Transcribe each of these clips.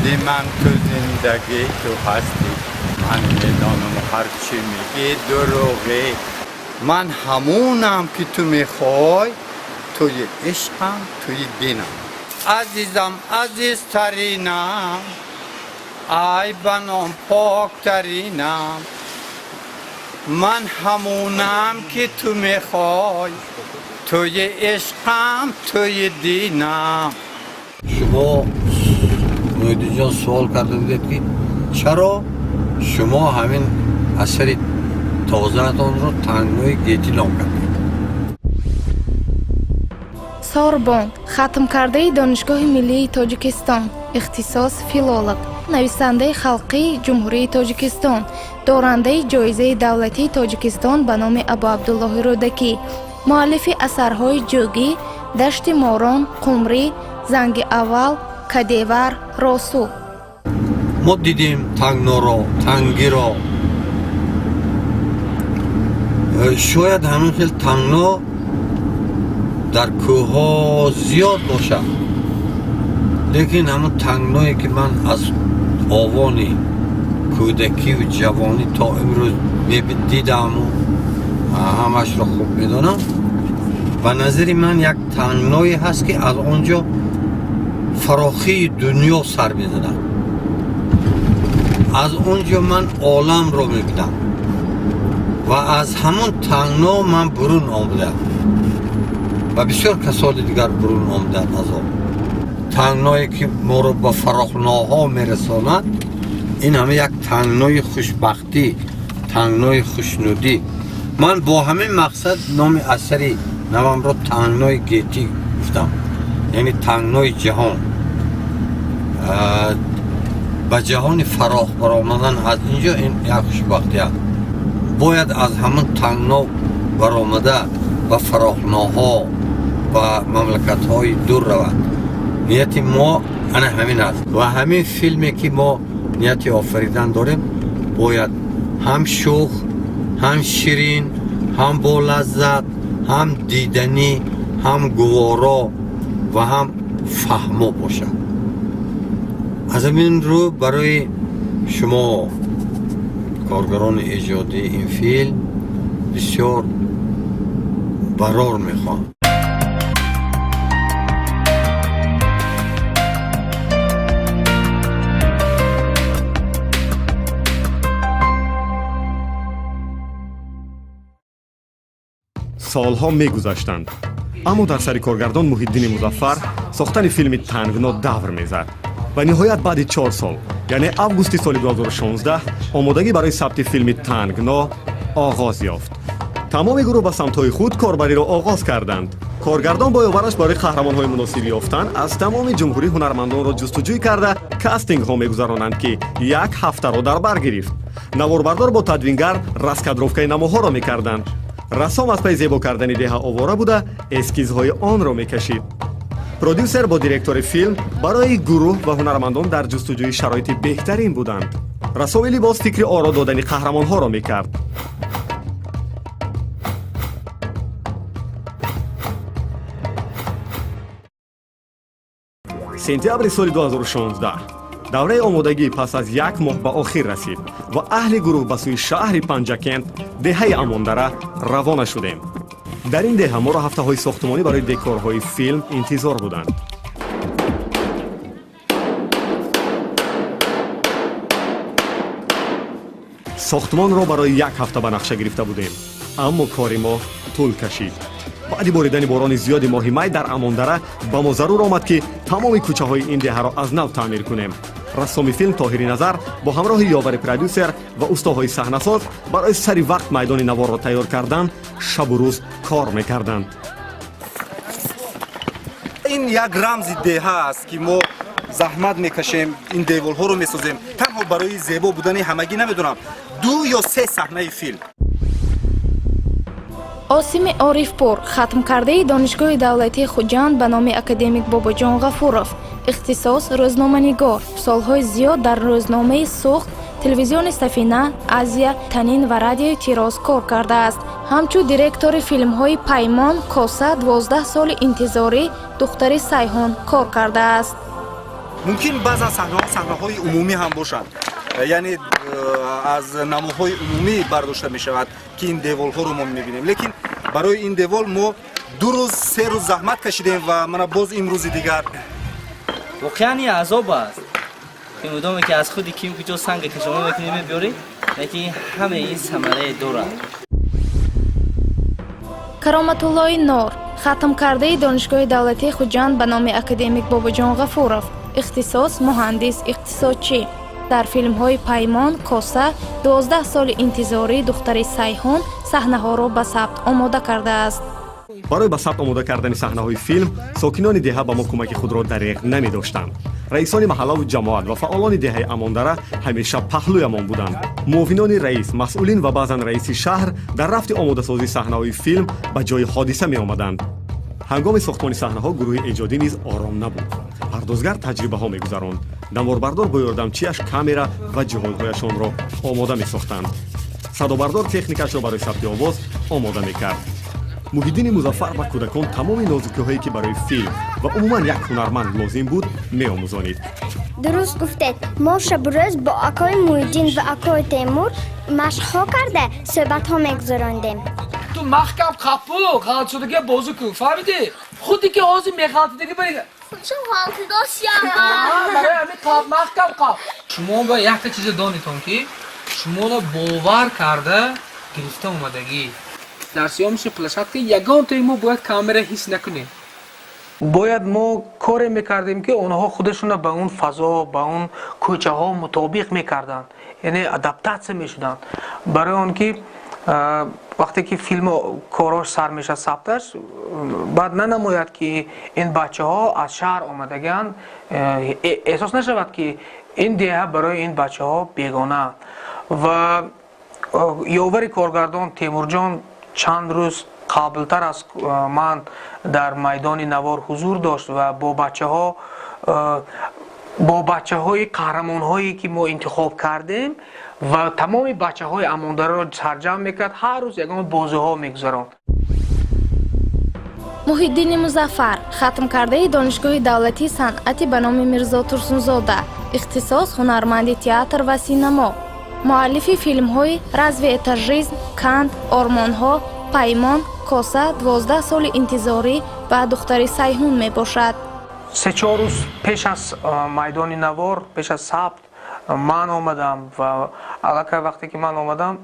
جدی من تو زندگی تو هستی من میدانم هر چی میگی دروغی من همونم که تو میخوای توی عشقم توی دینم عزیزم عزیزترینم ای بنام پاکترینم من همونم که تو میخوای توی عشقم توی دینم شما نویدی جان سوال کرده بودید که چرا شما همین اثر تازه‌تان رو تنگنای گیتی نام کردید سوربон хатмкардаи донишгоҳи миллии тоҷикистон ихтисос филолог нависандаи халқии ҷумҳурии тоҷикистон дорандаи ҷоизаи давлатии тоҷикистон ба номи абу абдуллоҳи рӯдакӣ муаллифи асарҳои ҷӯгӣ дашти морон қумрӣ занги аввал кадевар росу мо дидем тангноро тангиро шояд ҳамин хел тангно дар кӯҳҳо зиёд бошад лекин ҳамон тангное ки ман аз овони кӯдакиву ҷавонӣ то имрӯз дидаму ҳамашро хуб медонам ба назари ман як тангное ҳаст ки аз он ҷо фарохии дунё сар мезанам аз он ҷо ман оламро мебинам ва аз ҳамон тангно ман бурун омадам ва бисёр касони дигар бурун омаданд аз он тангное ки моро ба фарохнаҳо мерасонад ин ҳама як тангнои хушбахтӣ тангнои хушнудӣ ман бо ҳамин мақсад номи асари навамро тангнои гетӣ гуфтам яъне тангнои ҷаҳон ба ҷаҳони фарох баромадан аз ин ҷо ин як хушбахтӣ аст бояд аз ҳамон тангно баромада ба фарохнаҳо ба мамлакатҳои дур равад нияти мо ана ҳамин аст ва ҳамин филме ки мо нияти офаридан дорем бояд ҳам шӯх ҳам ширин ҳам болаззат ҳам диданӣ ҳам гуворо ва ҳам фаҳмо бошад аз ҳамин рӯ барои шумо коргарони эҷодии ин филм бисёр барор мехоҳам солҳо мегузаштанд аммо дар сари коргардон муҳиддини музаффар сохтани филми тангно давр мезад ва ниҳоят баъди 4 сол яъне августи соли 2016 омодагӣ барои сабти филми тангно оғоз ёфт тамоми гурӯҳ ба самтҳои худ корбариро оғоз карданд коргардон боёбараш барои қаҳрамонҳои муносиб ёфтан аз тамоми ҷумҳурии ҳунармандонро ҷустуҷӯй карда кастингҳо мегузаронанд ки 1 ҳафтаро дар бар гирифт наворбардор бо тадвингар раскадровкаи намоҳоро мекарданд рассом аз пай зебо кардани деҳа овора буда эскизҳои онро мекашид продюсер бо директори филм барои гурӯҳ ва ҳунармандон дар ҷустуҷӯи шароити беҳтарин буданд рассоми либос фикри оро додани қаҳрамонҳоро мекард сентябри соли 2016 давраи омодагӣ пас аз 1 моҳ ба охир расид ва аҳли гурӯҳ ба сӯи шаҳри панҷакент деҳаи амондара равона шудем дар ин деҳа моро ҳафтаҳои сохтмонӣ барои декорҳои филм интизор буданд сохтмонро барои 1 ҳафта ба нақша гирифта будем аммо кори мо тӯл кашид баъди боридани борони зиёди моҳи май дар амондара ба мо зарур омад ки тамоми кӯчаҳои ин деҳаро аз нав таъмир кунем рассоми филм тоҳири назар бо ҳамроҳи ёвари продюсер ва устоҳои саҳнасоз барои сари вақт майдони наворро тайёр кардан шабу рӯз кор мекарданд ин як рамзи деҳа аст ки мо заҳмат мекашем ин деворҳоро месозем танҳо барои зебо будани ҳамагӣ намедонам 2 ё 3 саҳнаи филм осими орифпур хатмкардаи донишгоҳи давлатии хуҷанд ба номи академик бобоҷон ғафуров ихтисос рӯзноманигор солҳои зиёд дар рӯзномаи сӯхт телевизиони сафина азия танин ва радиои тироз кор кардааст ҳамчун директори филмҳои паймон коса 12 соли интизорӣ духтари сайҳон кор кардааст ممکن بعضا صحنه‌های عمومی هم باشند، یعنی از نماهای عمومی برداشته می شود که این دیوال‌ها رو ما می‌بینیم، لیکن برای این دیوال ما 2 روز 3 روز زحمت کشیدیم و من باز امروز دیگر واقعا یه عذاب است که مدام که از خودی کیم کجا سنگ که شما می‌کنید می‌برید، لیکن همه این ثمره داره. кароматуллои нор хатмкардаи донишгоҳи давлатии хуҷанд ба номи академик бобоҷон ғафуров, ихтисос муҳандис иқтисодчӣ. дар филмҳои паймон, коса, 12 соли интизорӣ духтари Сайҳун саҳнаҳоро ба сабт омода кардааст. барои ба сабт омода кардани саҳнаҳои филм сокинони деҳа ба мо кӯмаки худро дариғ намедоштанд. раисони маҳаллаву ҷамоат ва фаъолони деҳаи амондара ҳамеша паҳлӯямон буданд. муовинони раис, масъулин ва баъзан раиси шаҳр дар рафти омодасозии саҳнаҳои филм ба ҷои ҳодиса меомаданд. ҳангоми сохтмони саҳнаҳо гурӯҳи эҷодӣ низ ором набуд. пардозгар таҷрибаҳо мегузаронд. даморбардор бо ёрдамчиаш камера ва ҷиҳозҳояшонро омода месохтанд. садобардор техникашро барои сабти овоз омода мекард. муҳиддини музаффар ба кӯдакон тамоми нозукиҳое ки барои филм ва умуман як ҳунарманд лозим буд меомӯзонид. дуруст гуфтед, мо шабрӯз бо акои Муҳиддин ва акои Темур машқҳо карда суҳбатҳо мегузарондем. ту маҳкам қапу ғалтшудагӣ бозу кӯ, фаҳмидӣ? худе ки ҳозир меғалтидагӣ барига барои ҳамин қап маҳкам қап. шумо ба якта чиза донитон ки шуморо бовар карда гирифта омадагӣ дар сиёмиши площадка ягонтаи мо бояд камера ҳис накунем. бояд мо коре мекардем ки онҳо худашонро ба он фазо, ба он кӯчаҳо мутобиқ мекарданд, яъне адаптатсия мешуданд. барои он ки вақте ки филм корош сар мешад сабташ, баъд нанамояд ки ин бачаҳо аз шаҳр омадаганд, эҳсос нашавад ки ин деҳа барои ин бачаҳо бегонаанд. ва ёвари коргардон Темурҷон чанд рӯз қаблтар аз ман дар майдони Навор ҳузур дошт ва бо бачаҳои қаҳрамонҳое ки мо интихоб кардем ва тамоми бачаҳои амондараро сарҷамъ мекард, ҳар рӯз ягон бозиҳо мегузаронд. муҳиддини музаффар хатмкардаи донишгоҳи давлатии санъати ба номи Мирзо Турсунзода, ихтисос ҳунарманди театр ва синамо, муаллифи филмҳои «Развеэтажизм», «Кант», «Ормонҳо», «Паймон», «Коса», 12 соли интизорӣ ва духтари Сайҳун мебошад. 3-4 рӯз пеш аз майдони Навор, пеш аз сабт ман омадам ва аллакай вақте ки ман омадам,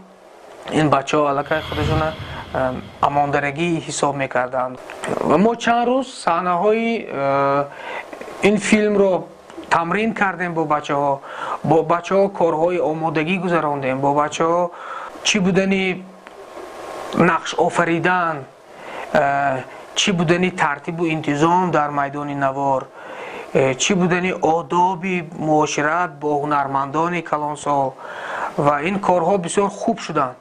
ин бачаҳо аллакай худашона амондарагӣ ҳисоб мекарданд. ва мо чанд рӯз саҳнаҳои ин филмро тамрин кардем бо бачаҳо корҳои омодагӣ гузарондем, бо бачаҳо чӣ будани нақш офаридан, чӣ будани тартибу интизом дар майдони Навор, чӣ будани одоби муошират бо ҳунармандони калонсол, ва ин корҳо бисёр хуб шуданд.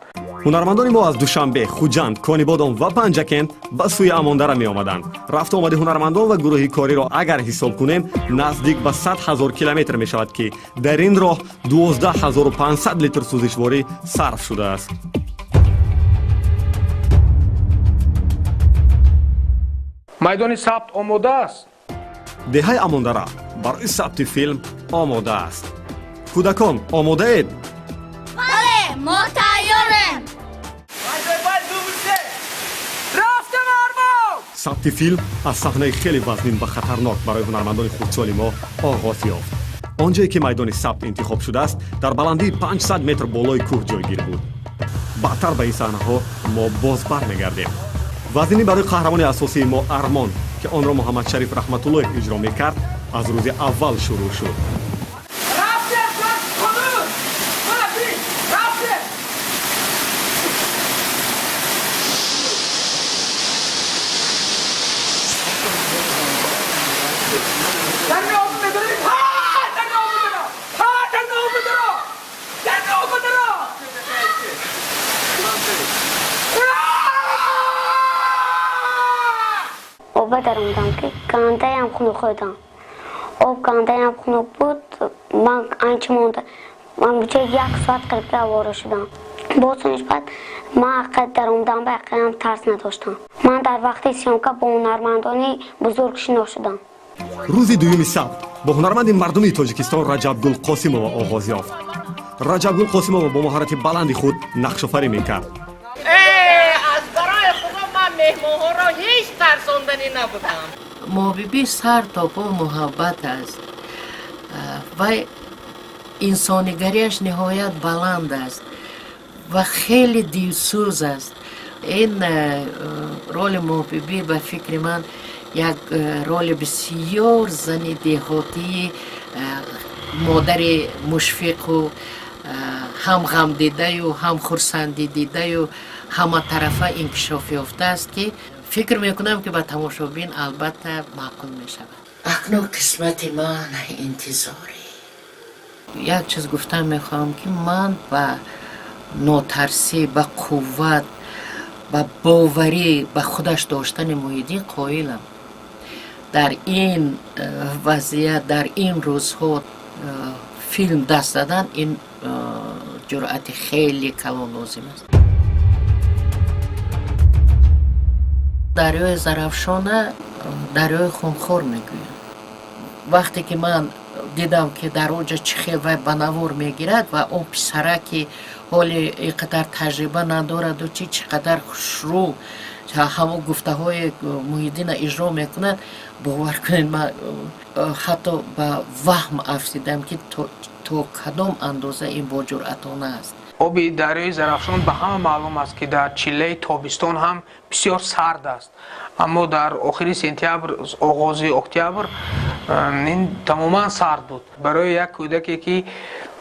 ҳунармандони мо аз Душанбе, Хуҷанд, Конибодон ва Панҷакент ба сӯи Амондара меомаданд. рафту омади ҳунармандон ва гурӯҳи кориро агар ҳисоб кунем, наздик ба 100 000 километр мешавад ки дар ин роҳ 12 500 литр сӯзишворӣ сарф шудааст. майдони сабт омода аст. деҳаи Амондара барои сабти филм омода аст. кӯдакон омодаед? бале, мо тайёрем. сабти филм аз саҳнаи хеле вазнин ва хатарнок барои ҳунармандони хурдсоли мо оғоз ёфт. он ҷое ки майдони сабт интихоб шудааст дар баландии 500 метр болои кӯҳ ҷойгир буд. баъдтар ба ин саҳнаҳо мо боз бармегардем. вазнини барои қаҳрамони асосии мо Армон ки онро Муҳаммадшариф Раҳматуллоев иҷро мекард, аз рӯзи аввал шурӯъ шуд. оба даромдам ки гандаям хунук ходам. об гандаям хунук буд. ман анча монда. ман буча 1 соат қилиб авора шудам. босониш баъд ман аққи даромдам ба аққиам тарс надоштам. ман дар вақти сёмка бо ҳунармандони бузург шинос шудам. рӯзи 2 сабт бо ҳунарманди мардуми тоҷикистон раҷабгул қосимова оғоз ёфт. раҷабгул қосимова бо маҳорати баланди худ нақшофарӣ мекард. аз барои худо ман меҳмонҳоро ҳеҷ тарсондани набудам. моҳбиби сар то по муҳаббат аст. вай инсонигариаш ниҳоят баланд аст ва хеле дилсӯз аст. ин роли моҳбибӣ ба фикри ман як роли бисёр зани деҳотии модари мушфиқу ҳам ғамдидаю ҳам хурсандӣ дидаю ҳаматарафа инкишоф ёфтааст ки фикр мекунам ки ба тамошобин албатта маъқул мешавад. акнун қисмати ман интизорӣ. як чиз гуфтан мехоҳам ки ман ба нотарсӣ ба қувват ба боварӣ ба худаш доштани Муҳиддин қоилам. дар ин вазъият дар ин рӯзҳо филм даст задан ин ҷуръати хеле калон лозим аст. дарёи зарафшона дарёи хунхор мегӯям. вақте ки ман дидам ки дар онҷа чӣ хел вай ба навор мегирад ва он писара ки ҳоли ин қадар таҷриба надораду чӣ қадар хушрӯ ҳамо гуфтаҳои Муҳиддина иҷро мекунад, бовар кунед ман ҳатто ба ваҳм афсидам ки то кадом андоза ин боҷуръатона аст. оби дарёи зарафшон ба ҳама маълум аст ки дар чиллаи тобистон ҳам бисёр сард аст, аммо дар охири сентябр оғози октябр ин тамоман сард буд. барои як кӯдаке ки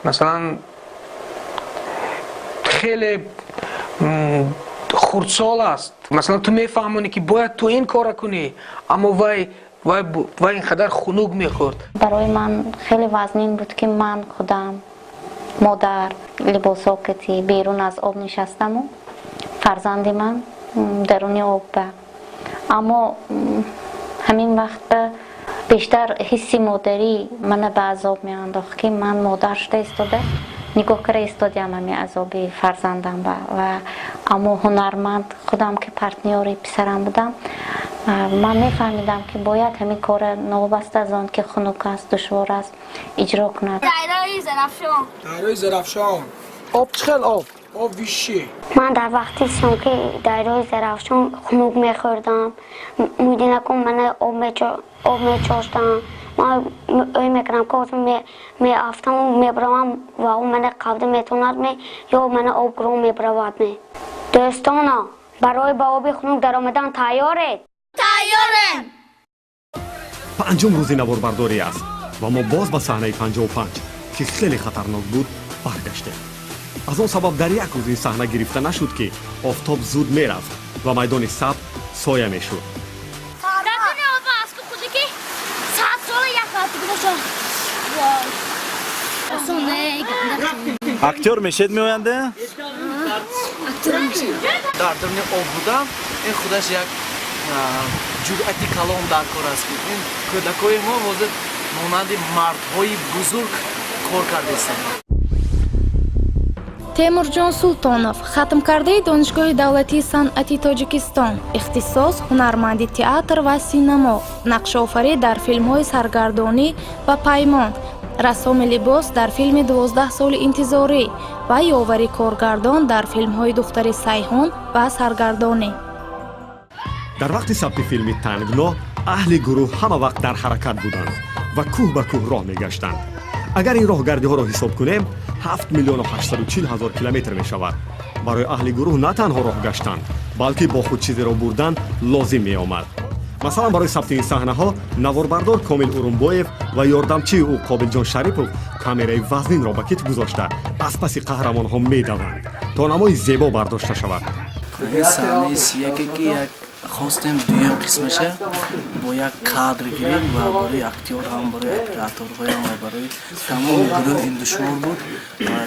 масалан хеле хурдсол аст, масалан ту мефаҳмонӣ ки бояд ту ин кора кунӣ, аммо вай инқадар хунук мехӯрд. барои ман хеле вазнин буд ки ман худам модар либосокати берун аз об нишастаму фарзанди ман даруни об ба. аммо ҳамин вақт бештар ҳисси модарӣ мана ба азоб меандохт ки ман модар шуда истода нигоҳ кара истодиам ҳами азоби фарзандам ба. ва аммо ҳунарманд худам ки партнёри писарам будам, ман мефаҳмидам ки бояд ҳамин кора новобаста аз он ки хунук аст душвор аст иҷро кунад. дарёи зарафшон об чӣ хел об? об виши. ман дар вақти сиём ки дарёи зарафшон хунук мехӯрдам, мудинакум мана об мечоштам, ман ой мекунам ки меафтаму мебравам ва он мана қавда метонад ё мана обгро мебравад ме. дӯстона, барои ба оби хунук даромадан тайёред? тайёрем. панҷум рӯзи наворбардорӣ аст ва мо боз ба саҳнаи 55 ки хеле хатарнок буд баргаштем. аз он сабаб дар як рӯз ин саҳна гирифта нашуд ки офтоб зуд мерафт ва майдони сабт соя мешуд. актёр мешед меоянда? дар даруни об будам ин худаш як ҷуръати калон дар кор аст. ин кӯдакҳои мо ҳозир монанди мардҳои бузург кор кардастанд. темурҷон султонов, хатмкардаи донишгоҳи давлатии санъати тоҷикистон, ихтисос ҳунарманди театр ва синамо, нақшофарӣ дар филмҳои саргардонӣ ва паймон, рассоми либос дар филми 12 соли интизорӣ ва ёвари коргардон дар филмҳои духтари сайҳун ва саргардонӣ. дар вақти сабти филми тангно аҳли гурӯҳ ҳама вақт дар ҳаракат буданд ва кӯҳ ба кӯҳ роҳ мегаштанд. агар ин роҳгардиҳоро ҳисоб кунем 7 миллиону 840 ҳазор километр мешавад. барои аҳли гурӯҳ на танҳо роҳ гаштан, балки бо худ чизеро бурдан лозим меомад. масалан барои сабти ин саҳнаҳо наворбардор Комил Урумбоев ва ёрдамчии ӯ Қобилҷон Шарипов камераи вазнинро ба китф гузошта аз паси қаҳрамонҳо медаванд то намои зебо бардошта шавад. саҳнаи сияке ки як хостем дуюм қисмаша бо як кадр гирем ва барои актёр ҳам барои операторҳоям ва барои тамоми гурӯҳ ин душвор буд,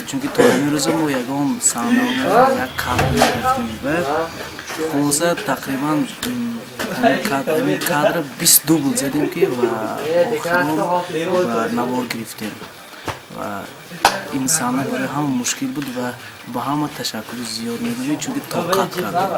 чунки то ҳамин рӯза мо ягон саҳнаҳои як кадр мегирифтем ва хулоса тақрибан ҳамин кадр 20 дубл задем ки ва охирон ва навор гирифтем. ва ин саҳна барои ҳама мушкил буд ва ба ҳама ташаккури зиёд мегӯям, чунки тоқат кардем.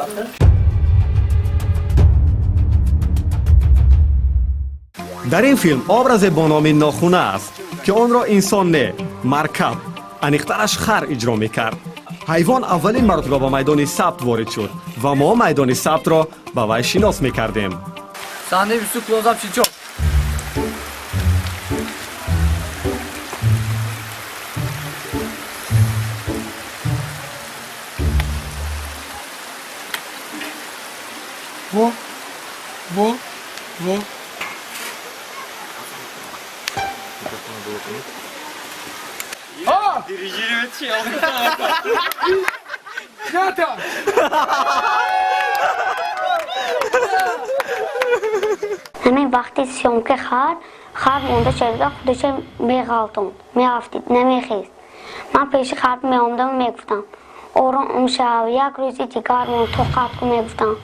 дар ин филм образе бо номи нохуна аст ки онро инсон не маркаб аниқтараш хар иҷро мекард. ҳайвон аввалин маротиба ба майдони сабт ворид шуд ва мо майдони сабтро ба вай шинос мекардем. Саҳнаи 20 клозап чичо. Во. Дирижировать чел. Ката! همین وقتی سیامکه خر مونده شد خودش میغلطوند میافتید نمیخیست. من پیش خر میامدم و میگفتم آرام شو یک روزی دیگر مون تو قطع کن میگفتم.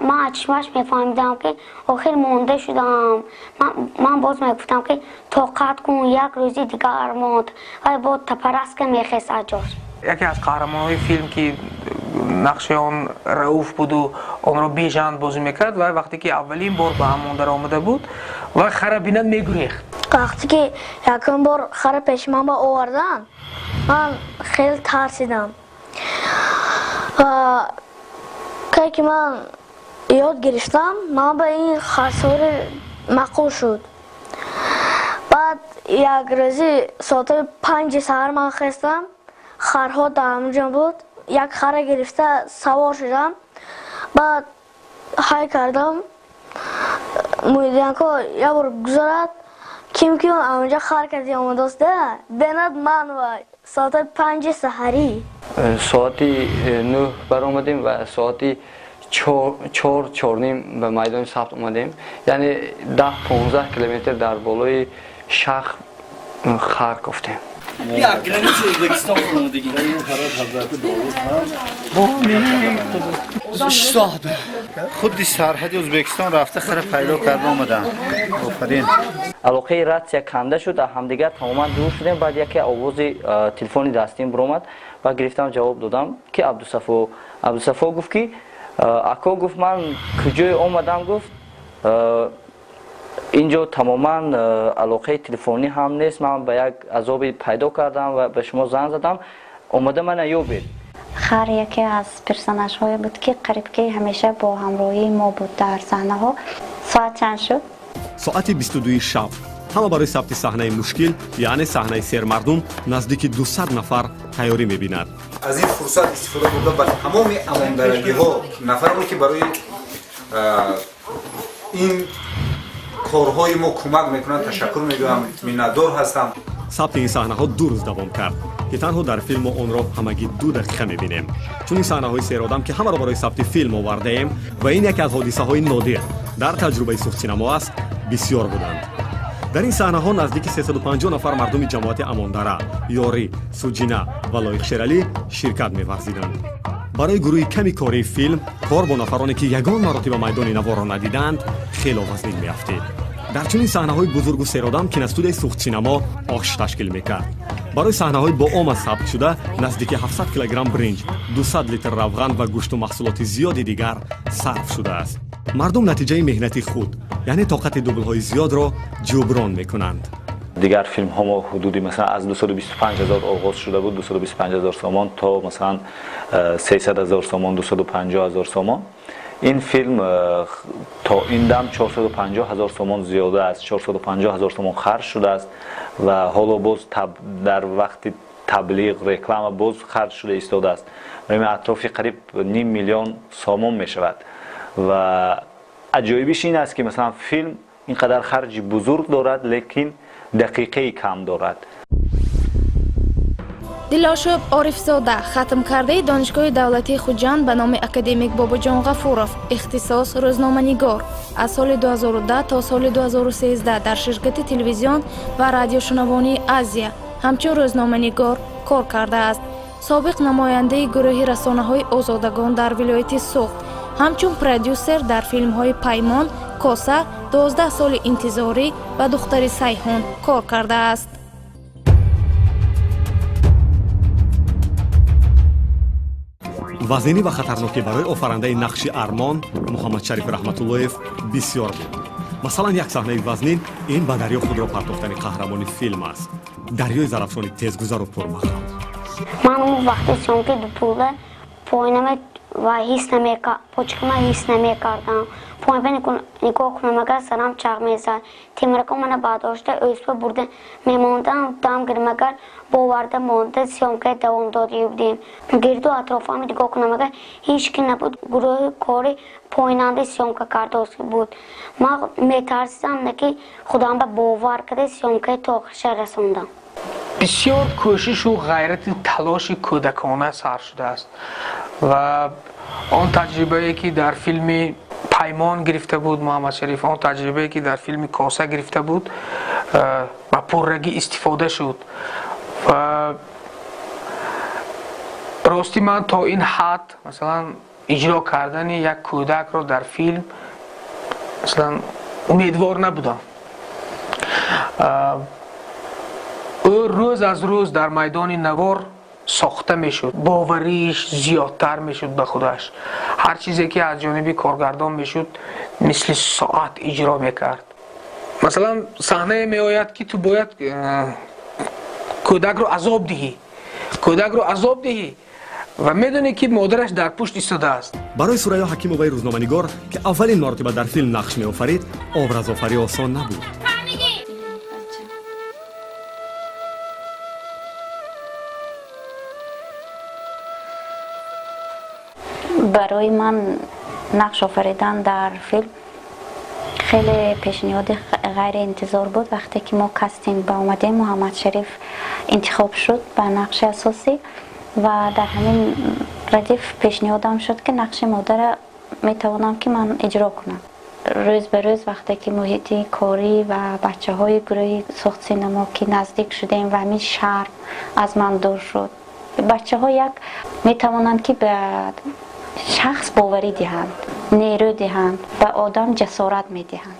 من چشمش میفهمیدم که آخر مونده شدم. من باز میگفتم که تو قطع کن یک روزی دیگر موند و با تپرست که میخیست از جاش. یکی از قهرمان‌های فیلم که نقش آن رؤوف بود و آن را بیژن بازی میکرد و وقتی که اولین بار به همون در آمده بود و خر بیند میگریخت. وقتی که یکم بار خر پیش من با آوردن من خیلی ترسیدم و که من یاد گرفتم من به این خرسوار مقول شد. بعد یک روزی ساعت 5 سحر من خستم خرها در همونجا بود یک خر گرفته سوار شدم بعد های کردم مویدیم که یک بار گذارد کم همونجا خر کردی آمده است بیند من و ساعت 5 سحری ساعتی 9 بر آمدیم و ساعتی 4 نیم به میدان ثبت اومدیم یعنی 10-15 کیلومتر در بالای شخ خر گفتیم. یک گرانیت ازبکستان فرمودگی خودی سرحد ازبکستان رفته خر پیدا کرده آمدن. آفرین. علاقه راتسیا کنده شد همدیگر تماما دور شدیم. بعد یکی آواز تلفنی دستیم برآمد و گرفتم جواب دادم که عبدالصفا گفت که اکا گفت من کجای آمدم گفت اینجا تماما علاقه تلفنی هم نیست من به یک عذابی پیدا کردم و به شما زنگ زدم اومده من یابید. خر یکی از پرسناژ های بود که قریب که همیشه با همراهی ما بود در صحنه ها. ساعت چند شد؟ ساعت 22 شب. همه برای ثبت صحنه مشکل یعنی صحنه سیر مردم نزدیک 200 نفر تیاری می‌بیند. از این فرصت استفاده برده بر تمام امانبرگی ها نفرانی که برای این کارهای ما کمک میکنند تشکر میگویم منتدار هستم. ثبت این صحنه ها 2 روز دوام کرد که تنها در فیلم آن را همگی 2 دقیقه میبینیم چون این صحنه های سیر آدم که همه را برای ثبت فیلم آورده ایم و این یکی از حادثه های نادر در تجربه سوخت سینما است بسیار بودند. در این صحنه ها نزدیک 350 نفر مردم جماعت امانداره، یاری، سوجینا و لایق شیرالی شرکت می‌ورزیدند. برای گروه کمی کاری فیلم کار با نفرانی که یگان مراتب میدان نوار را ندیدند خیلی وزنی می‌افتید. در چنین صحنه‌های بزرگ و سیرآدم کینوستودیوی سوخت سینما آش تشکیل می‌کرد. برای صحنه‌های با آمد ثبت شده نزدیک 700 کیلوگرم برنج، 200 لیتر روغن و گوشت و محصولات زیادی دیگر صرف شده است. مردم نتیجه مهنت خود یعنی طاقت دوبل‌های زیاد را جبران می‌کنند. دیگر فیلم ها ما حدودی مثلا از 225,000 آغاز شده بود 225,000 سامان تا مثلا 300,000 سامان 250,000 سامان. این فیلم تا این دم 450,000 سامان زیاده است 450,000 سامان خرج شده است و حالا باز در وقت تبلیغ رکلام باز خرج شده ایستاده است و این اطرافی قریب 500,000 سامان می شود و عجایبش این است که مثلا فیلم اینقدر خرج بزرگ دارد لیکن دقیقه کم دارد. دلاشوب عارفزاده ختم کرده دانشگاه دولتی خوجند به نام اکادمیک باباجان غفورов اختصاص روزنامه‌نگار از سال 2010 تا سال 2013 در شرکت تلویزیون و رادیو شنوانی آزیا همچون روزنامه‌نگار کار کرده است. سابق نماینده گروه رسانه‌های آزادگان در ولایت سوخت همچون پرودیوسر در فیلم‌های پیمان، کوثر، 12 سال انتظاری و دختر سیحون کار کرده است. وزنی و خطرناکی برای آفرنده نقش ارمان محمد شریف رحمت‌اللهیف بسیار بود. масалан як саҳнаи вазнин ин ба дарё худро партофтани қаҳрамони филм аст. дарёи зарафшони тезгузару пурмаҳал. ман он вақти сёмки дупуле поинаме ва почкама ҳис намекардам. поинпе нигоҳ кунам, агар сарам чақ мезад, темрако мана бардошта ӯспа бурда мемондам, дам гирим, агар боварда монда сёмкаи давом додӣ будем. гирду атрофам нигоҳ кунам, агар ҳеҷ ки набуд, гурӯҳи кори поинандаи сёмка кардоски буд. ман метарсидам ки худам ба бовар карда сёмкаи то охирша расондам. бисёр кӯшишу ғайрати талоши кӯдакона сар шудааст ва он таҷрибае ки дар филми паймон гирифта буд муҳаммад шариф, он таҷрибае ки дар филми коса гирифта буд ба пуррагӣ истифода шуд ва рости ман то ин ҳад масалан иҷро кардани як кӯдакро дар филм масалан умедвор набудам. ӯ рӯз аз рӯз дар майдони навор сохта мешуд, бовариш зиёдтар мешуд ба худаш. ҳар чизе ки аз ҷониби коргардон мешуд мисли соат иҷро мекард. масалан саҳнае меояд ки ту бояд кӯдакро азоб диҳӣ ва медонӣ ки модараш дар пушт истодааст. барои Сурайё Ҳакимоваи рӯзноманигор ки аввалин маротиба дар филм нақш меофарид, образофарӣ осон набуд. барои ман нақш офаридан дар филм хеле пешниҳоди ғайриинтизор буд. вақте ки мо кастинг ба омадем, муҳаммад шариф интихоб шуд ба нақши асосӣ ва дар ҳамин радиф пешниҳодам шуд ки нақши модара метавонам ки ман иҷро кунам. рӯз ба рӯз вақте ки муҳити корӣ ва бачаҳои гурӯҳи сохт синемо ки наздик шудем ва ҳамин шарм аз ман дур шуд. бачаҳо як метавонанд ки ба шахс боварӣ диҳанд, нерӯ диҳанд, ба одам ҷасорат медиҳанд.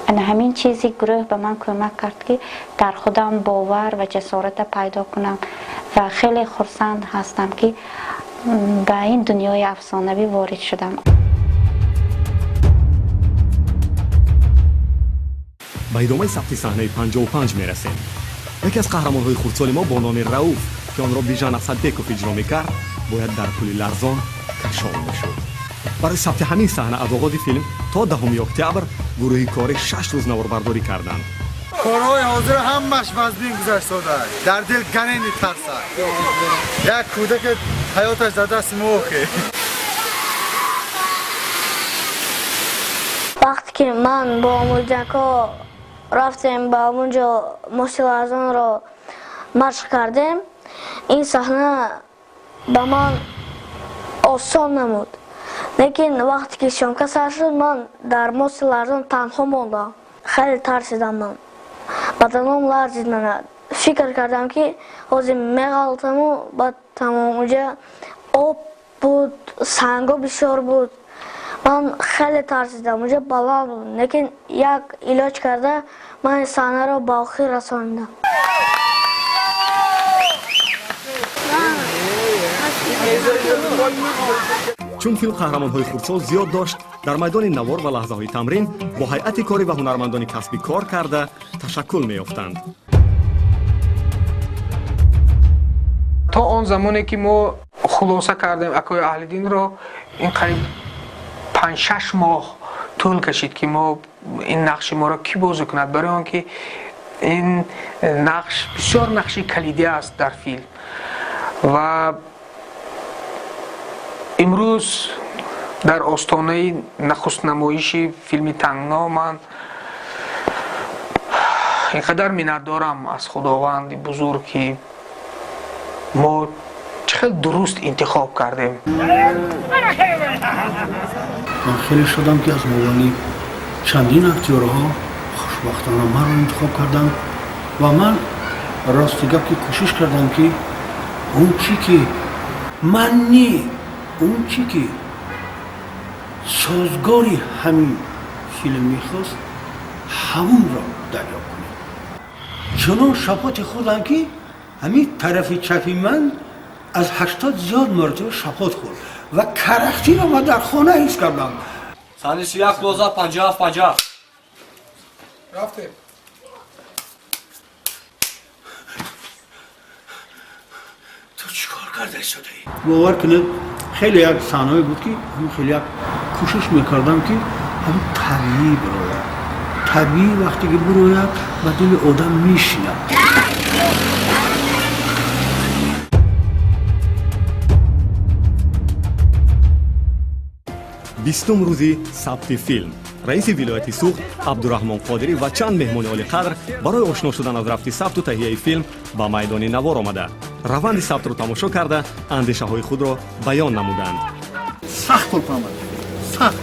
ана ҳамин чизи гурӯҳ ба ман кӯмак кард ки дар худам бовар ва ҷасората пайдо кунам ва хеле хурсанд ҳастам ки ба ин дунёи афсонавӣ ворид шудам. ба идомаи сабти саҳнаи 55 мерасем. яке аз қаҳрамонҳои хурдсоли мо бо номи Рауф ки онро Бижан Асадбеков иҷро мекард, бояд дар пули ларзон кашон мешуд. барои сабти ҳамин саҳна аз оғози филм то 10 октябр гурӯҳи кори 6 рӯз наворбардорӣ карданд. корҳои ҳозир ҳамаш базбин гузаштодааст, дар дил гане метарсад. як кӯдаке ҳаёташ дар дасти мохе. вақте ки ман бо омӯзакҳо рафтем ба ҳамунҷо моши ларзонро машқ кардем, ин саҳна ба ман осон намуд. лекин вақте ки шомка сар шуд, ман дар моши ларзон танҳо мондам. хеле тарсидам ман. баданом ларзид мана. фикр кардам ки ҳозир меғалтаму баъд тамомуҷа об буд, санго бисёр буд. ман хеле тарсидам, уҷа баланд буд. лекин як илоҷ карда ман ин саҳнаро ба охир расондам. чун филм қаҳрамонҳои хурдсол зиёд дошт, дар майдони навор ва лаҳзаҳои тамрин бо ҳайати корӣ ва ҳунармандони касбӣ кор карда ташаккул меёфтанд. то он замоне ки мо хулоса кардем акои аҳлидинро, ин қариб 5-6 моҳ тӯл кашид ки мо ин нақши моро кӣ бозӣ кунад, барои он ки ин нақш бисёр нақши калидӣ аст дар филм. ва имрӯз дар остонаи нахустнамоиши филми тангно ман ин қадар миннатдорам аз худованди бузург ки мо чӣ хел дуруст интихоб кардем. ман хеле шудам ки аз мавони чандин актёрҳо хушбахтона маро интихоб кардам ва ман рости гап ки кӯшиш кардам ки он чӣ ки ман не он чӣ ки созгори ҳамин филм мехост ҳамонро дарё кунем. чунон шаботи худам ки ҳамин тарафи чапи ман аз 80 зиёд маротиба шабот хӯрд ва карахтиро ман дар хона ҳис кардам. Сани 31 12 50 50 رفتیم. تو چیکار کرده شده ای؟ باور کنید خیلی یک صحنه بود که خیلی یک کوشش میکردم که همین طبیعی بروید. طبیعی وقتی که بروید و دل آدم میشینه. بیستم روزی ثبت فیلم رئیس ولایت سوخت عبدالرحمن قادری و چند مهمان عالی قدر برای آشنا شدن از رفت ثبت و تهیه فیلم به میدان نوار آمده. روند ثبت را تماشا کرده اندیشه های خود را بیان نمودند. سخت کار کنم. سخت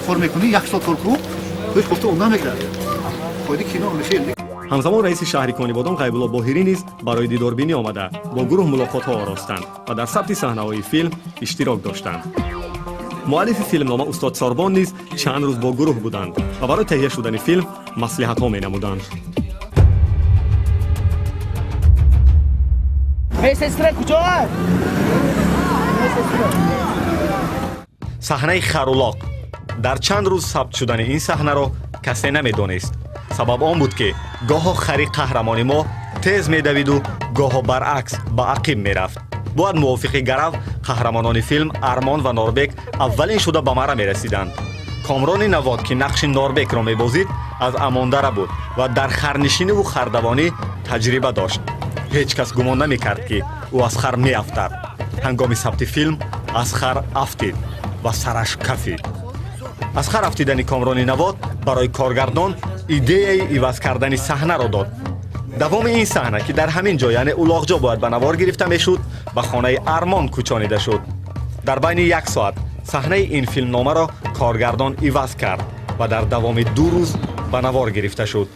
کار میکنی، یک سال کار کنم. توش گفته اون نمیگیره. خودی کینو میشه. همزمان رئیس شهر کانیبادان غیب‌الله باهری نیز برای دیداربینی آمده با گروه ملاقات‌ها آراستند و در ثبت صحنه‌های فیلم اشتراک داشتند. مؤلف فیلمنامه استاد ساربان نیز چند روز با گروه بودند و برای تهیه شدن فیلم مصلحت‌ها می‌نمودند. صحنه خرولاق در چند روز ثبت شدن این صحنه را کسی نمی‌دانست. سبب آن بود که گاه خری قهرمان ما تیز می‌دوید و گاه برعکس به عقب می‌رفت. باید موافق گرو قهرمانان فیلم ارمان و نوربک اولین شده به مرا می‌رسیدند. کامران نواد که نقش نوربک را می‌بازید از اماندره بود و در خرنشینی و خردوانی تجربه داشت. هیچ کس گمان نمی‌کرد که او از خر می‌افتد. هنگام ثبت فیلم از خر افتید و سرش کفید. از خر افتیدن کامران نواد برای کارگردان ایده عوض کردن صحنه را داد. دوام این صحنه که در همین جا یعنی اولاغجا باید به نوار گرفته میشد به خانه ارمان کوچانیده شد. در بین 1 ساعت صحنه این فیلم نامه را کارگردان عوض کرد و در دوام 2 روز به نوار گرفته شد.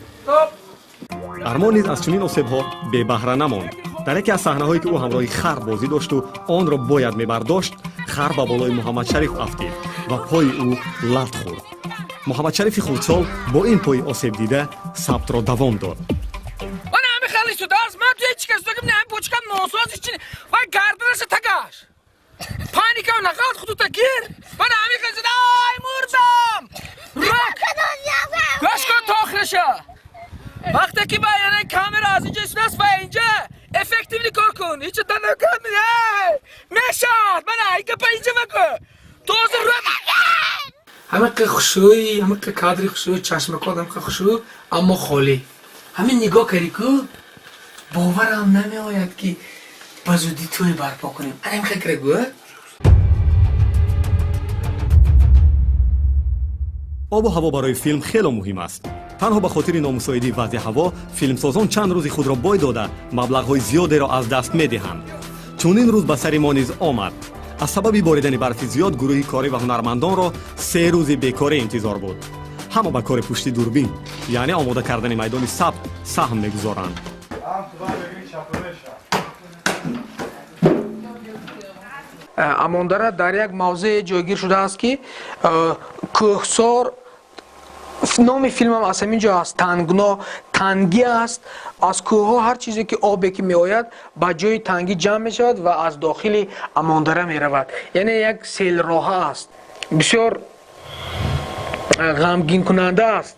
ارمان نیز از چنین آسیب‌ها بی بهره نماند. در یکی از صحنه‌هایی که او همراه خر بازی داشت و آن را باید می‌برداشت، خر به بالای محمد شریف افتید و پای او لط خورد. محمد شریف خردسال با این پای آسیب دیده ثبت را دوام داد. من توی چی کس دارم نمی بوچکم ناساز چی و گردنش تگاش پانیکا و نقاط خودتا گیر من همی خزید آی مردم رک گوش کن تاخرشه وقتی که باید کامرا از اینجا اسناس و اینجا افکتیولی کار کن هیچ دنه کن میشاد من هایگه پا اینجا بکن توز رک همه که خوشوی همه که کادری خوشوی چشم کاد همه که خوشوی اما خالی همین نگاه کردی که باورم نمی آید که بزودی توی برپا کنیم. این فکر گوه؟ آب و هوا برای فیلم خیلی مهم است. تنها به خاطر نامساعدی وضع هوا فیلمسازان چند روزی خود را بای داده مبلغ‌های زیادی را از دست می‌دهند. چون این روز به سر ما نیز آمد. از سبب باریدن برف زیاد گروهی کاری و هنرمندان را 3 روز بیکاری انتظار بود. همه به کار پشت دوربین یعنی آماده کردن میدان ثبت سهم می‌گذارند. اماندره در یک موضع جایگیر شده است که کوهسار نام فیلم هم از همین جا است. تنگنا تنگی است. از کوه ها هر چیزی که آبی که می آید به جای تنگی جمع می شود و از داخل اماندره می رود. یعنی یک سیل راه است. بسیار غمگین کننده است.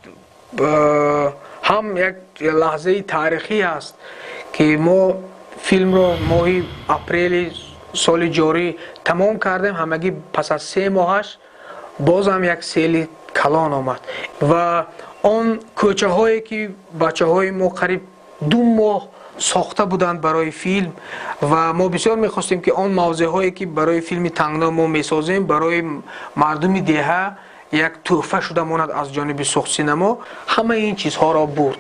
هم یک لحظه تاریخی است که ما فیلم رو ماه اپریل سال جاری تمام کردیم. همگی پس از 3 ماهش باز هم یک سیل کلان آمد و آن کوچه هایی که بچه های ما قریب 2 ماه ساخته بودند برای فیلم و ما بسیار میخواستیم که آن موضع هایی که برای فیلم تنگنا ما میسازیم برای مردم دیه یک تحفه شده ماند از جانب سوخت سینما. همه این چیزها را برد.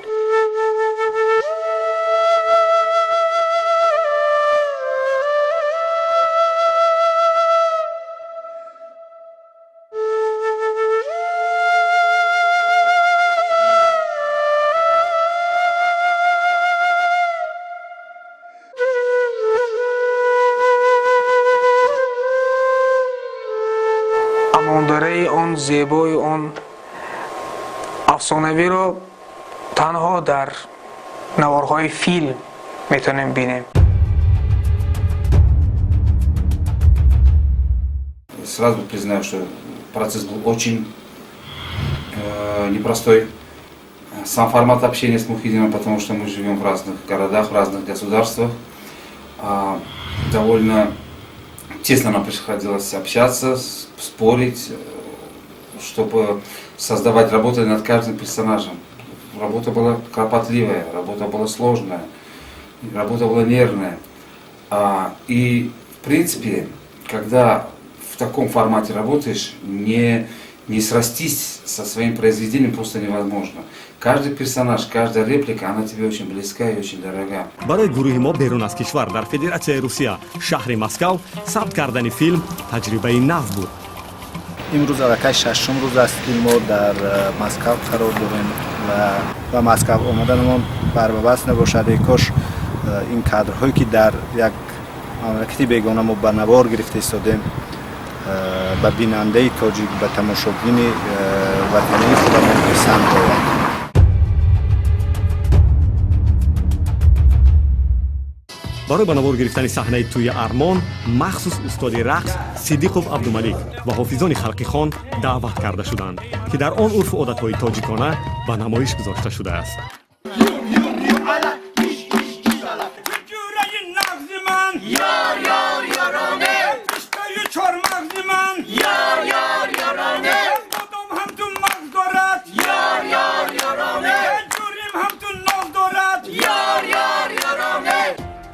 اماندره آن زیبای آن افسانوی را تنها در نوارهای فیلم میتونیم бинем. Сразу признаю, что процесс был очень непростой. сам формат общения с Мухиддином, потому что мы живем в разных городах, в разных государствах. Довольно тесно нам приходилось общаться, спорить, чтобы создавать, работать над каждым персонажем. Работа была кропотливая, работа была сложная, работа была нервная. И, в принципе, когда в таком формате работаешь, не срастись со своим произведением просто невозможно. Каждый персонаж, каждая реплика, она тебе очень близка и очень дорога. барои гурӯҳи мо берун аз кишвар дар федератсияи русия шаҳри Москав сабт кардани филм таҷрибаи нав буд. имрӯз аллакай шашум рӯз аст ки мо дар Москав қарор дорем ва Москав омаданамон барбабас набошад. Кош ин кадрҳое ки дар як мамлакати бегона мо ба навор гирифта истодем ба бинандаи тоҷик, ба тамошобини ватании худамон писанд ояд. барои ба навор гирифтани саҳнаи тӯи армон махсус устоди рақс сидиқов абдумалик ва ҳофизони халқихон даъват карда шуданд ки дар он урфу одатҳои тоҷикона ба намоиш гузошта шудааст.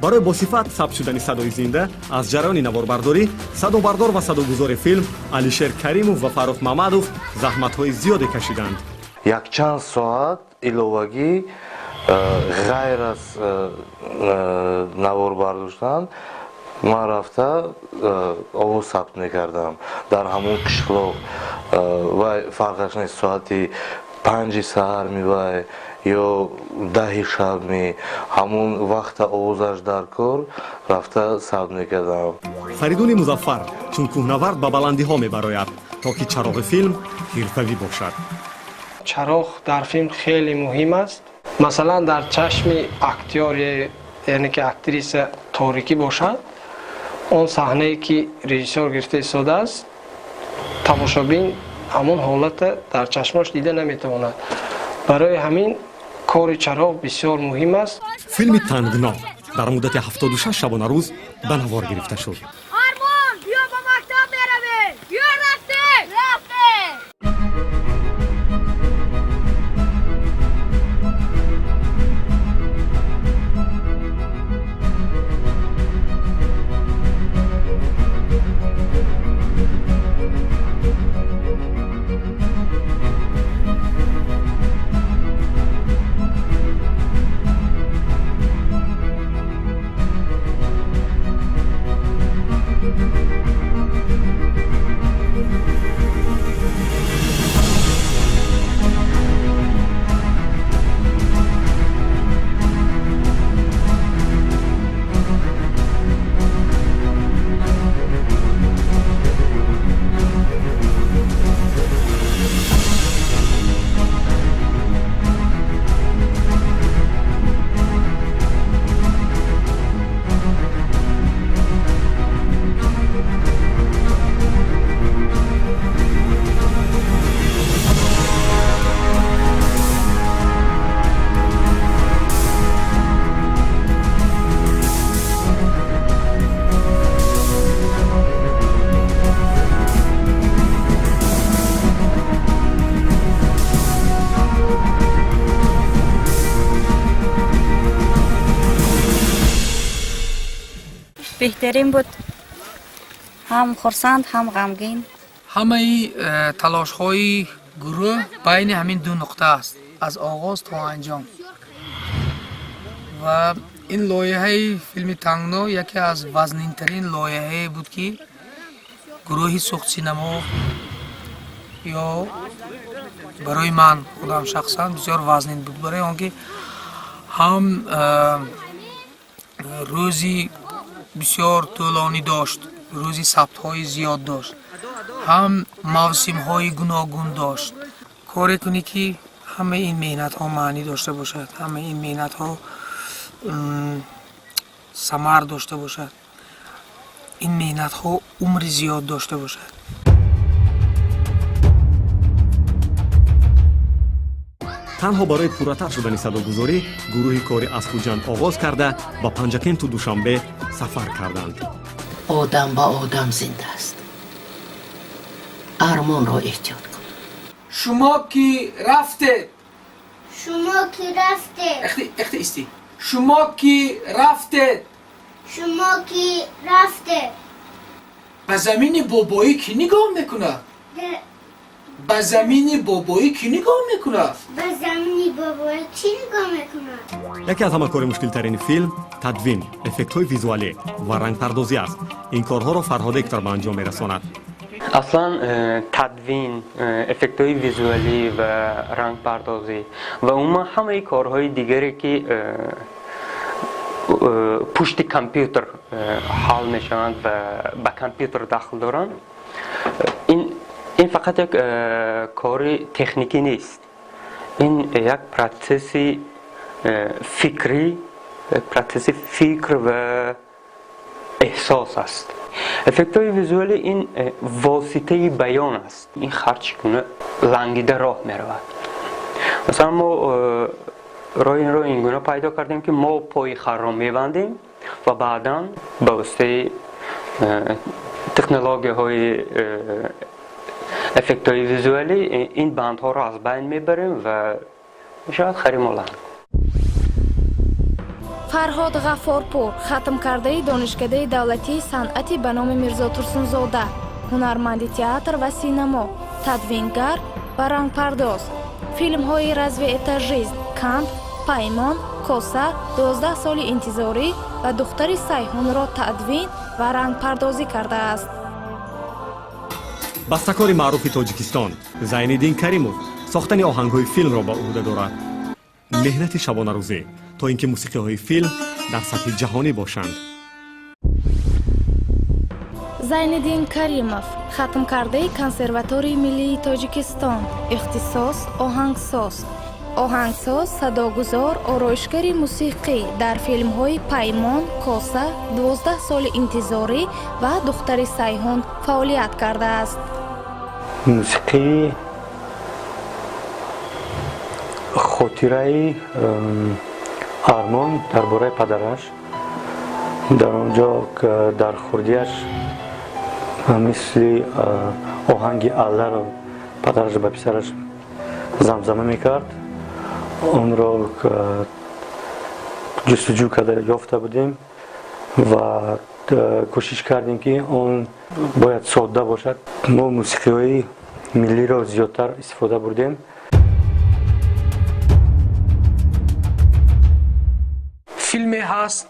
барои босифат сабт шудани садои зинда аз ҷараёни наворбардорӣ садобардор ва садогузори филм Алишер Каримов ва Фаррух Мамадов заҳматҳои зиёде кашиданд. якчанд соат иловагӣ ғайр аз навор бардоштан ман рафта овоз сабт мекардам дар ҳамон қишлоқ ва фарқаш нест соати 5 саҳар мевай ё 10 шаб ҳамон вақта овозаш дар кор рафта сабт мекардам. фаридуни музаффар чун кӯҳнавард ба баландиҳо мебарояд то ки чароғи филм ҳирфавӣ бошад. чароғ дар филм хеле муҳим аст. масалан дар чашми актёр яъне ки актриса торикӣ бошад, он саҳнае ки режиссёр гирифта истодааст, тамошобин ҳамон ҳолата дар чашмош дида наметавонад. барои ҳамин кори чароғ бисёр муҳим аст. филми тангно дар муддати 76 шабона рӯз ба навор гирифта шуд. Армон, биё ба мактаб меравем. Биё рафтем. Рафтем. بهترین بود، هم خرسند هم غمگین. همه تلاش های گروه بین همین دو نقطه است، از آغاز تا انجام. و این لایحه فیلم تنگنا یکی از وزنین ترین لایحه بود که گروه سوخت سینما یا برای من خودم شخصا بسیار وزنین بود، برای آنکه هم روزی بسیار طولانی داشت، روزی ثبت های زیاد داشت، هم موسم های گوناگون داشت. کاری کنی که همه این مهنت ها معنی داشته باشد، همه این مهنت ها ثمر داشته باشد، این مهنت ها عمر زیاد داشته باشد. танҳо барои пурратар шудани садогузорӣ гурӯҳи кори Асфуҷанд оғоз карда ба Панҷакенту Душанбе сафар карданд. одам ба одам зинда аст. армонро эҳтиёт кун. шумо ки рафтед شما کی رفته اختی استی شما کی رفتید شما کی رفته به زمین بابایی کی نگاه میکنه به زمین بابایی کی نگاه میکنه به زمین بابایی کی نگاه میکنه яке аз ҳама кори мушкилтарини филм тадвин, эффектҳои визуалӣ ва рангпардозӣ аст. ин корҳоро Фарҳод Эктор ба анҷом мерасонад. اصلا تدوین، افکت‌های ویزوالی و رنگ پردازی و اما همه کارهای دیگری که پشت کامپیوتر حل میشوند و به کامپیوتر داخل دارند، این فقط یک کار تکنیکی نیست. این یک پروسسی فکری، پروسس فکر و احساس است. افکت‌های ویزوالی این واسطه بیان است. این خرچ کنه لنگیده راه میرود. مثلا ما این رو اینگونه پیدا کردیم که ما پای خر را میبندیم و بعدا به واسطه تکنولوژی های افکت‌های ویزوالی این بندها را از بین میبریم و میشود خریم لنگ. фарҳод ғаффорпур хатмкардаи донишкадаи давлатии санъати ба номи Мирзо Турсунзода, ҳунарманди театр ва синемо, тадвингар ва рангпардоз. филмҳои разви этажист «Камп», «Паймон», «Коса», «12 соли интизорӣ» ва «Духтари Сайҳунро» тадвин ва рангпардозӣ кардааст. бастакори маъруфи Тоҷикистон Зайниддин Каримов сохтани оҳангҳои филмро ба уҳда дорад. меҳнати шабонарӯзӣ то ин ки мусиқиҳои филм дар сатҳи ҷаҳонӣ бошанд. Зайниддин Каримов хатмкардаи Консерваторияи Миллии Тоҷикистон, ихтисос оҳангсоз. оҳангсоз, садогузор, ороишгари мусиқӣ дар филмҳои «Паймон», «Коса», «12 соли интизорӣ» ва «Духтари Сайҳун» фаъолият кардааст. мусиқӣ хотираи армон дар бораи падараш, дар онҷо дар хурдиаш мисли оҳанги алларо падараш ба писараш замзама мекард. онро ҷустуҷӯ карда ёфта будем ва кӯшиш кардем ки он бояд содда бошад. мо мусиқиҳои миллиро зиёдтар истифода бурдем. филме ҳаст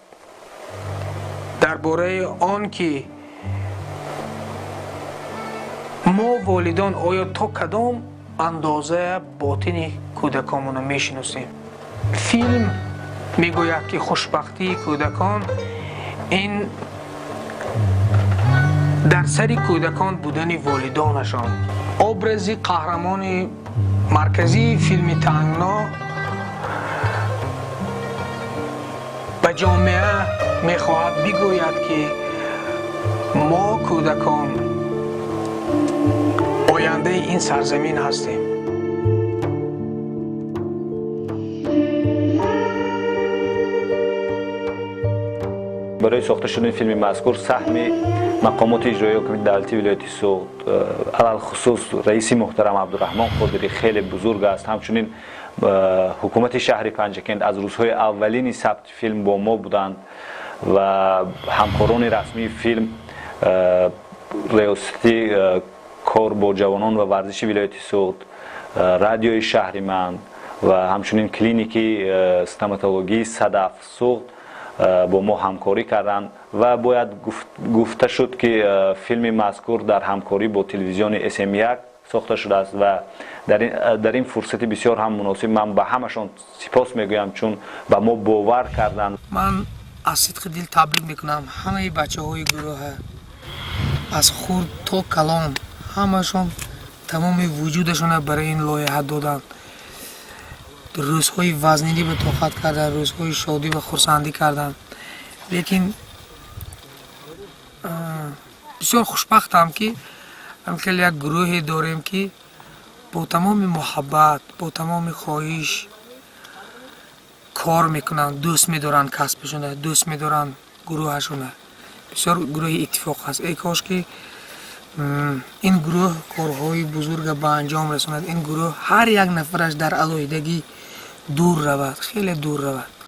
дар бораи он ки мо волидон оё то кадом андоза ботини кӯдаконмона мешиносем. филм мегӯяд ки хушбахтии кӯдакон ин дар сари кӯдакон будани волидонашон. образи қаҳрамони марказии филми «Тангно» ба ҷомеа мехоҳад бигӯяд ки мо кӯдакон ояндаи ин сарзамин ҳастем. برای ساخته شدن فیلم مذکور سهم مقامات اجرایی حکومت دولتی ولایت سوخت علل خصوص رئیس محترم عبدالرحمن قادری خیلی بزرگ است. همچنین حکومت شهر پنجکند از روزهای اولین ثبت فیلم با ما بودند و همکاران رسمی فیلم ریاستی کار با جوانان و ورزش ولایت سوخت، رادیوی شهریمند و همچنین کلینیکی استوماتولوژی صدف سوخت با ما همکاری کردند و باید گفته شد که فیلم مذکور در همکاری با تلویزیون SM1 ساخته شده است و در این فرصت بسیار هم مناسب من به همشان سپاس میگویم چون به ما باور کردند. من از صدق دل تبریک میکنم همه بچه‌های گروه از خرد تا کلان همشان تمام وجودشون برای این لایحه دادند. روزهای وزنی به طاقت کردن، روزهای شادی و خرسندی کردن. لیکن بسیار خوشبختم که همکل یک گروهی داریم که با تمام محبت با تمام خواهش کار میکنن، دوست میدارن کسبشونه، دوست میدارن گروهشونه. بسیار گروه اتفاق هست. ای کاش که این گروه کارهای بزرگ به انجام رسوند. این گروه هر یک نفرش در علیحدگی دور رود، خیلی دور رود.